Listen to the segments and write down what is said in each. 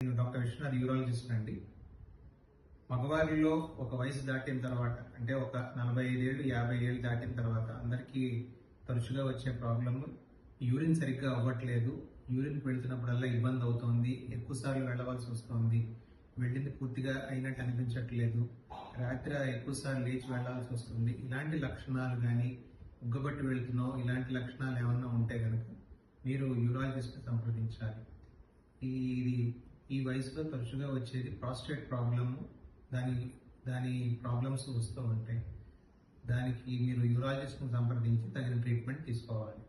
నేను doctor Vishwanath, urologist అండి. మగవారిలో ఒక వయసు దాటిన తర్వాత, అంటే ఒక 45 ఏళ్ళు 50 ఏళ్ళు దాటిన తర్వాత అందరికీ తరచుగా వచ్చే ప్రాబ్లమ్ యూరిన్ సరిగ్గా అవ్వట్లేదు. యూరిన్కి వెళ్తున్నప్పుడల్లా ఇబ్బంది అవుతోంది, ఎక్కువసార్లు వెళ్ళవలసి వస్తుంది, వెళ్ళింది పూర్తిగా అయినట్టు అనిపించట్లేదు, రాత్రి ఎక్కువసార్లు లేచి వెళ్లాల్సి వస్తుంది. ఇలాంటి లక్షణాలు కానీ, ఉగ్గబట్టి వెళ్తున్నాం, ఇలాంటి లక్షణాలు ఏమన్నా ఉంటే కనుక మీరు యూరాలజిస్ట్ సంప్రదించాలి. ఈ వయసులో తరచుగా వచ్చేది ప్రాస్టేట్ ప్రాబ్లము. దాని ప్రాబ్లమ్స్ వస్తూ ఉంటాయి. దానికి మీరు యూరాలజిస్ట్ని సంప్రదించి తగిన ట్రీట్మెంట్ తీసుకోవాలి.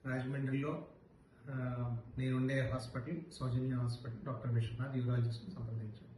రాజమండ్రిలో నేనుండే హాస్పిటల్ సౌజన్య హాస్పిటల్, డాక్టర్ విశ్వనాథ్, యూరాలజిస్ట్ని సంప్రదించాను.